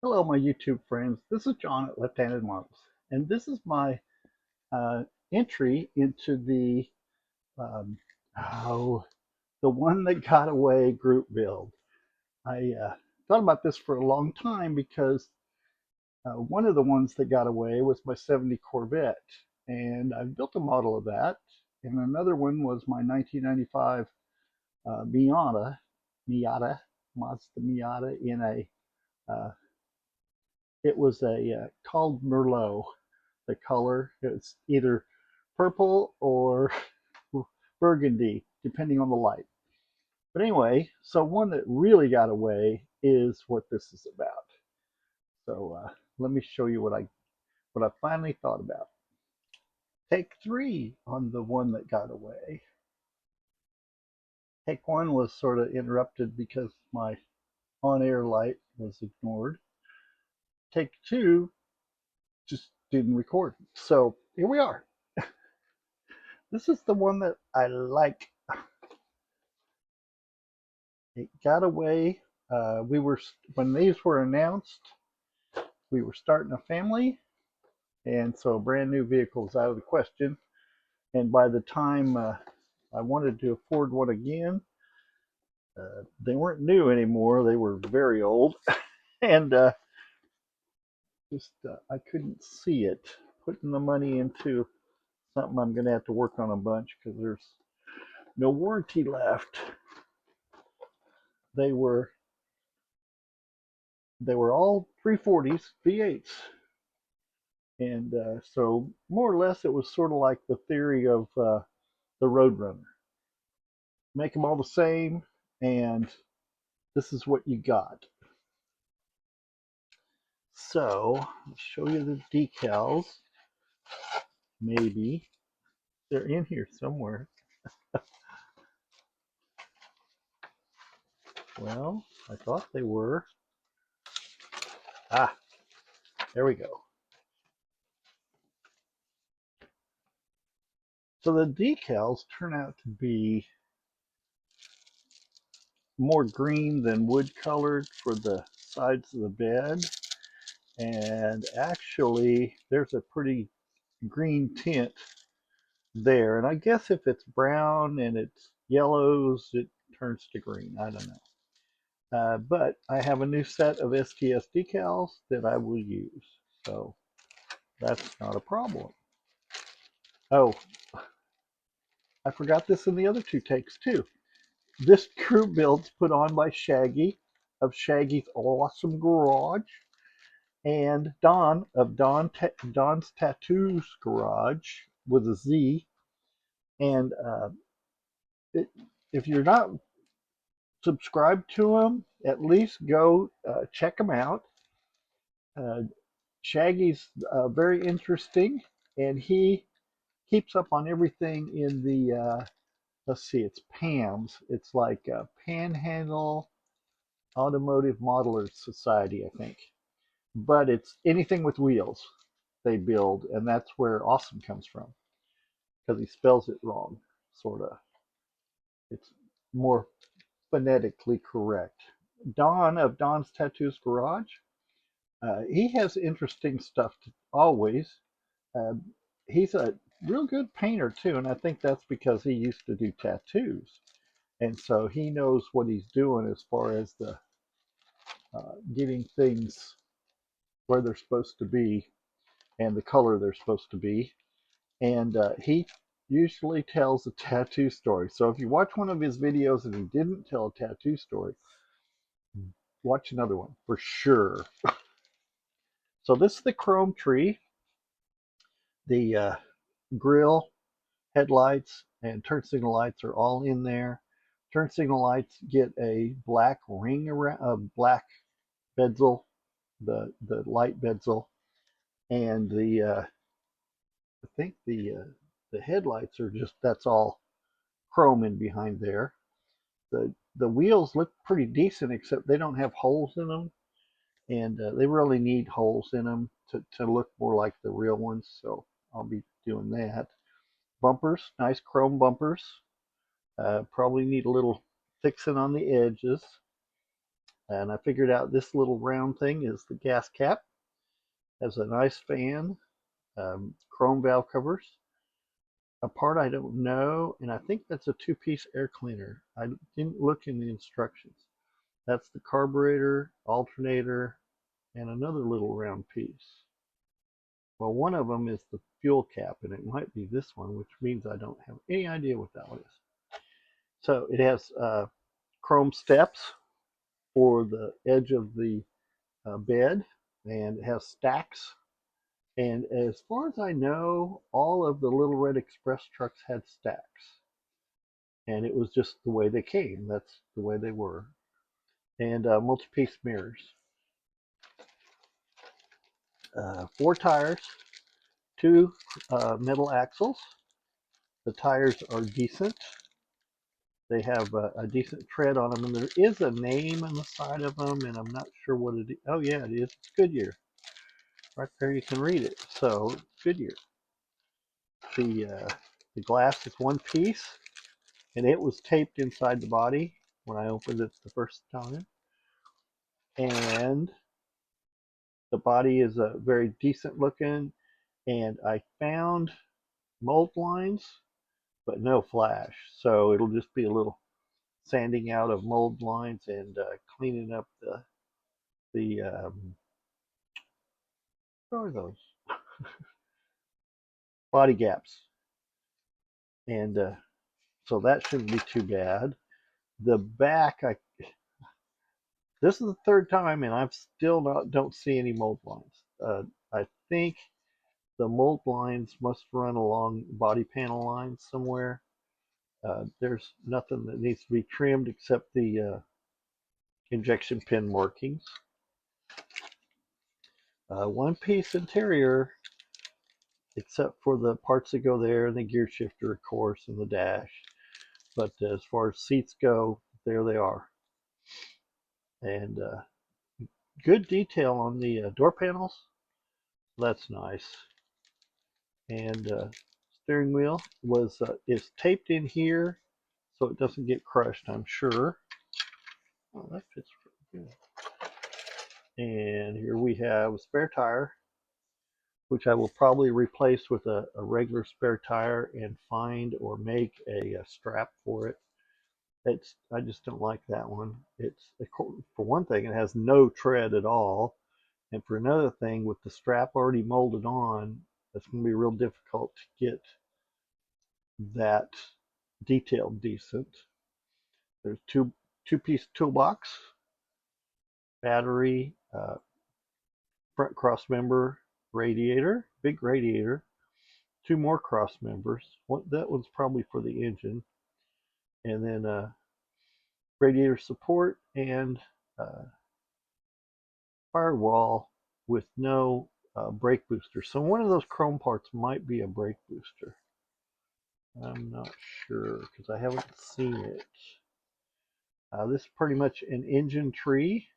Hello, my YouTube friends. This is John at Left-Handed Models, and this is my uh, entry into um, oh, the one that got away group build. I thought about this for a long time because one of the ones that got away was my '70 Corvette, and I built a model of that, and another one was my 1995 Miata, Mazda Miata in a it was called Merlot. The color. It's either purple or burgundy, depending on the light. But anyway, so one that really got away is what this is about. So let me show you what I finally thought about. Take three on the one that got away. Take one was sort of interrupted because my on-air light was ignored. Take two just didn't record. So here we are. This is the one that I like. It got away. We were when these were announced, we were starting a family, and so a brand new vehicle was out of the question. And by the time I wanted to afford one again, they weren't new anymore. They were very old, and just I couldn't see it. Putting the money into something I'm going to have to work on a bunch because there's no warranty left. They were they were all 340s V8s. And so, more or less, it was sort of like the theory of the Roadrunner. Make them all the same, and this is what you got. So, I'll show you the decals. Maybe they're in here somewhere. Well, I thought they were. Ah, there we go. So the decals turn out to be more green than wood colored for the sides of the bed. And actually, there's a pretty green tint there. And I guess if it's brown and it's yellows, it turns to green. I don't know. But I have a new set of STS decals that I will use. So that's not a problem. Oh, I forgot this in the other two takes too. This crew build's put on by Shaggy of Shaggy's Awesome Garage and Don of Don's Tattoos Garage with a Z. And it, if you're not subscribe to him. At least go check him out. Uh, Shaggy's very interesting, and he keeps up on everything in the let's see, it's PAMS. It's like Panhandle Automotive Modelers Society, I think. But it's anything with wheels they build, and that's where awesome comes from because he spells it wrong, sort of. It's more phonetically correct. Don of Don's Tattoos Garage. He has interesting stuff always. Uh, he's a real good painter too, and I think that's because he used to do tattoos, and so he knows what he's doing as far as the getting things where they're supposed to be and the color they're supposed to be. And he usually tells a tattoo story. So if you watch one of his videos and he didn't tell a tattoo story, watch another one for sure. So this is the chrome tree. The grill, headlights, and turn signal lights are all in there. Turn signal lights get a black ring around a black bezel, the light bezel, and I think the headlights are just that's all chrome in behind there. The wheels look pretty decent, except they don't have holes in them, and they really need holes in them to look more like the real ones. So I'll be doing that. Bumpers, nice chrome bumpers. Probably need a little fixing on the edges. And I figured out this little round thing is the gas cap. Has a nice fan, chrome valve covers. A part I don't know, and I think that's a two-piece air cleaner. I didn't look in the instructions. That's the carburetor, alternator, and another little round piece. Well, one of them is the fuel cap, and it might be this one, which means I don't have any idea what that one is. So it has chrome steps for the edge of the bed, and it has stacks. And as far as I know, all of the Little Red Express trucks had stacks. And it was just the way they came. That's the way they were. And multi-piece mirrors. 4 tires, 2 metal axles. The tires are decent. They have a decent tread on them, and there is a name on the side of them, and I'm not sure what it is. Oh yeah, it is. It's Goodyear. Right there, you can read it. So Goodyear. The glass is one piece, and it was taped inside the body when I opened it the first time. And the body is a very decent looking, and I found mold lines, but no flash. So it'll just be a little sanding out of mold lines and cleaning up the what are those body gaps, and so that shouldn't be too bad. The back, this is the third time, and I've still don't see any mold lines. I think the mold lines must run along body panel lines somewhere. There's nothing that needs to be trimmed except the injection pin markings. One piece interior, except for the parts that go there, and the gear shifter, of course, and the dash. But as far as seats go, there they are. And good detail on the door panels. That's nice. And steering wheel is taped in here so it doesn't get crushed, I'm sure. Oh, that fits pretty good. And here we have a spare tire, which I will probably replace with a regular spare tire and find or make a strap for it. I just don't like that one. It's, for one thing, it has no tread at all, and for another thing, with the strap already molded on, it's going to be real difficult to get that detailed decent. There's two-piece toolbox, battery, front cross member, radiator, big radiator, 2 more cross members. That one's probably for the engine, and then radiator support and uh, firewall with no brake booster. So one of those chrome parts might be a brake booster. I'm not sure because I haven't seen it. This is pretty much an engine tree.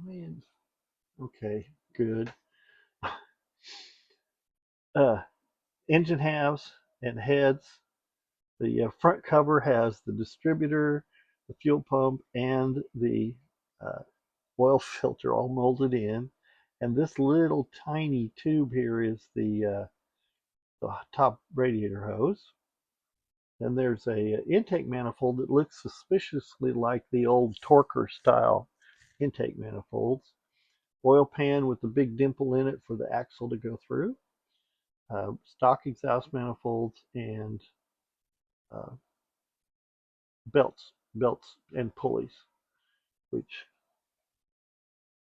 Man, okay, good. Uh, Engine halves and heads. The front cover has the distributor, the fuel pump, and the uh, oil filter all molded in. And this little tiny tube here is the top radiator hose. Then there's a intake manifold that looks suspiciously like the old Torker style intake manifolds. Oil pan with the big dimple in it for the axle to go through. Stock exhaust manifolds and uh, belts and pulleys, which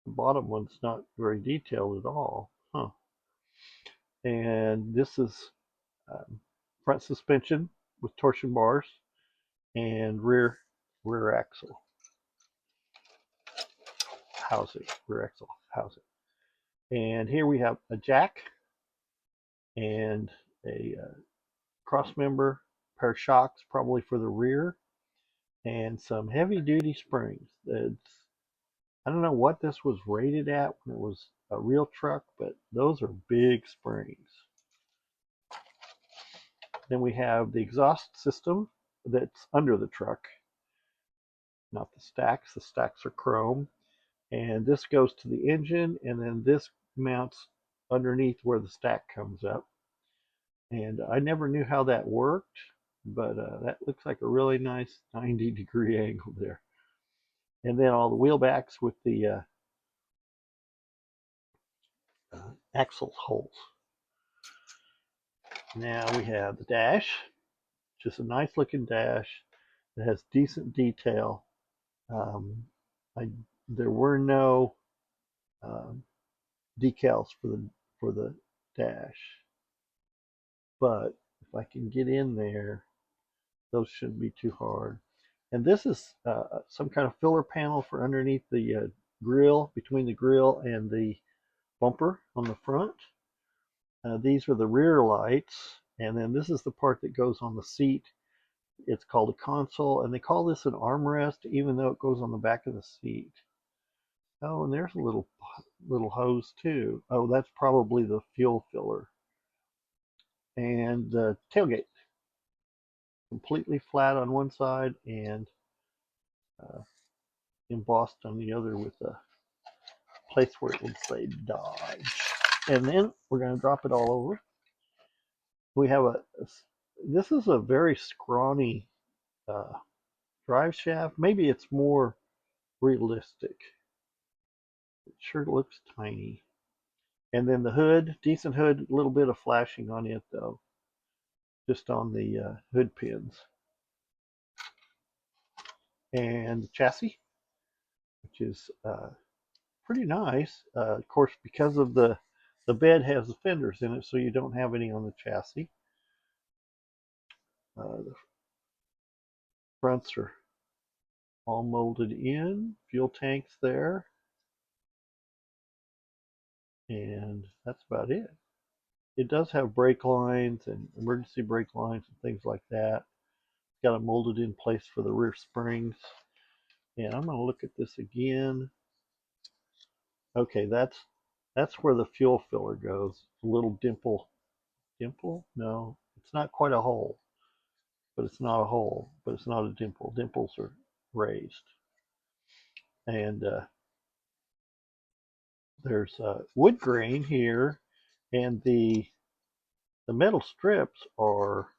the bottom one's not very detailed at all. Huh. And this is front suspension with torsion bars and rear axle rear axle housing. And here we have a jack and a cross member, pair of shocks, probably for the rear, and some heavy duty springs. I don't know what this was rated at when it was a real truck, but those are big springs. Then we have the exhaust system that's under the truck. not the stacks. The stacks are chrome. And this goes to the engine, and then this mounts underneath where the stack comes up. And I never knew how that worked, but that looks like a really nice 90-degree angle there. And then all the wheel backs with the axle holes. Now we have the dash, just a nice looking dash that has decent detail. Um, there were no um, decals for the dash, but if I can get in there, those shouldn't be too hard. And this is some kind of filler panel for underneath the grill, between the grill and the bumper on the front. These are the rear lights, and then this is the part that goes on the seat. It's called a console, and they call this an armrest, even though it goes on the back of the seat. Oh, and there's a little hose too. Oh, that's probably the fuel filler. And the tailgate, completely flat on one side and uh, embossed on the other with a place where it would say Dodge. And then we're going to drop it all over. We have this is a very scrawny uh, drive shaft. Maybe it's more realistic. It sure looks tiny. And then the hood, decent hood, a little bit of flashing on it though, just on the hood pins. And the chassis, which is pretty nice. Of course, because of the bed has the fenders in it, so you don't have any on the chassis. The fronts are all molded in, fuel tanks there, and that's about it. It does have brake lines and emergency brake lines and things like that. It's got a molded in place for the rear springs. And I'm going to look at this again. Okay, that's where the fuel filler goes. A little dimple. Dimple? No, it's not quite a hole, but it's not a hole, but it's not a dimple. Dimples are raised. And there's wood grain here, and the metal strips are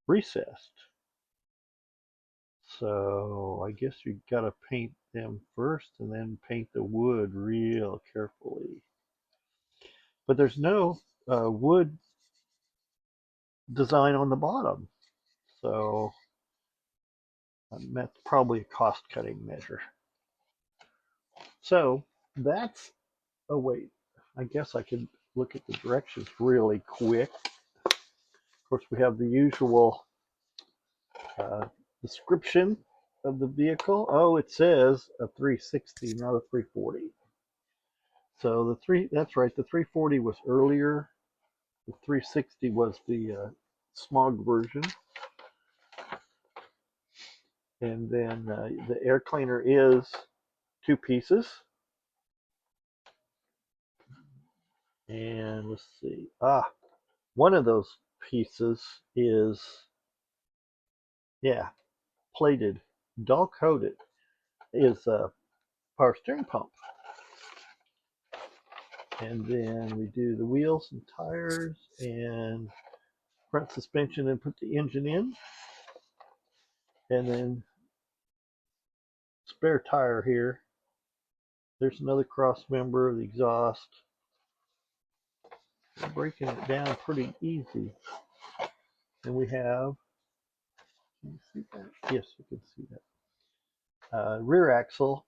recessed. So I guess you got to paint them first and then paint the wood real carefully. But there's no wood design on the bottom. So that's probably a cost cutting measure. So that's, oh wait, I guess I could look at the directions really quick. Of course, we have the usual description of the vehicle. Oh, it says a 360, not a 340. So that's right, the 340 was earlier. The 360 was the smog version. And then the air cleaner is 2 pieces. And let's see. One of those pieces is, yeah, plated, dull coated, is a power steering pump. And then we do the wheels and tires and front suspension and put the engine in. And then spare tire here. There's another cross member, the exhaust. We're breaking it down pretty easy. And we have, can you see that? Yes, you can see that. Rear axle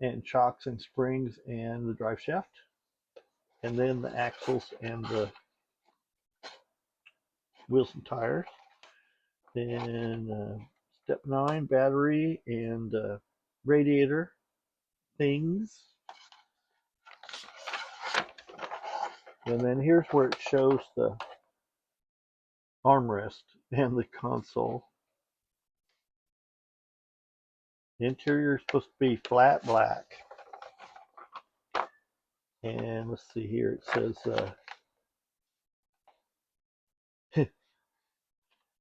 and chocks and springs and the drive shaft. And then the axles and the wheels and tires. Then step 9, battery and radiator things. And then here's where it shows the armrest and the console. The interior is supposed to be flat black. And let's see here, it says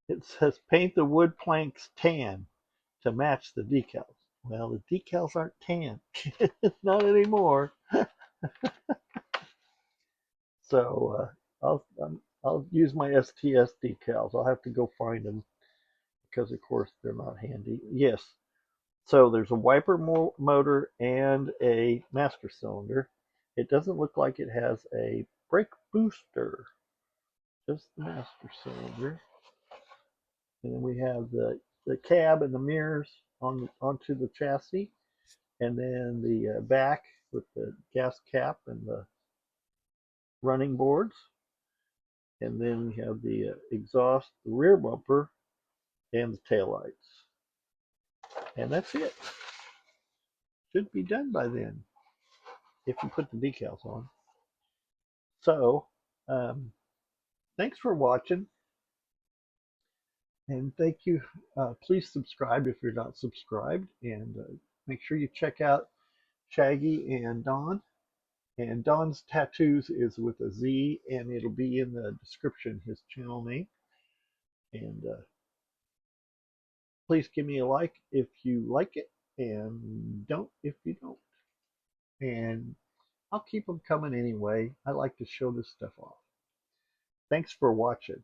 it says paint the wood planks tan to match the decals. Well, the decals aren't tan, not anymore. So I'll use my STS decals. I'll have to go find them because, of course, they're not handy. Yes. So there's a wiper motor and a master cylinder. It doesn't look like it has a brake booster, just the master cylinder. And then we have the cab and the mirrors onto the chassis, and then the back with the gas cap and the running boards. And then we have the exhaust, the rear bumper, and the taillights. And that's it. Should be done by then if you put the decals on. So, thanks for watching, and thank you. Please subscribe if you're not subscribed, and make sure you check out Shaggy and Don. And Don's Tattoos is with a Z, and it'll be in the description, his channel name. And please give me a like if you like it, and don't if you don't. And I'll keep them coming anyway. I like to show this stuff off. Thanks for watching.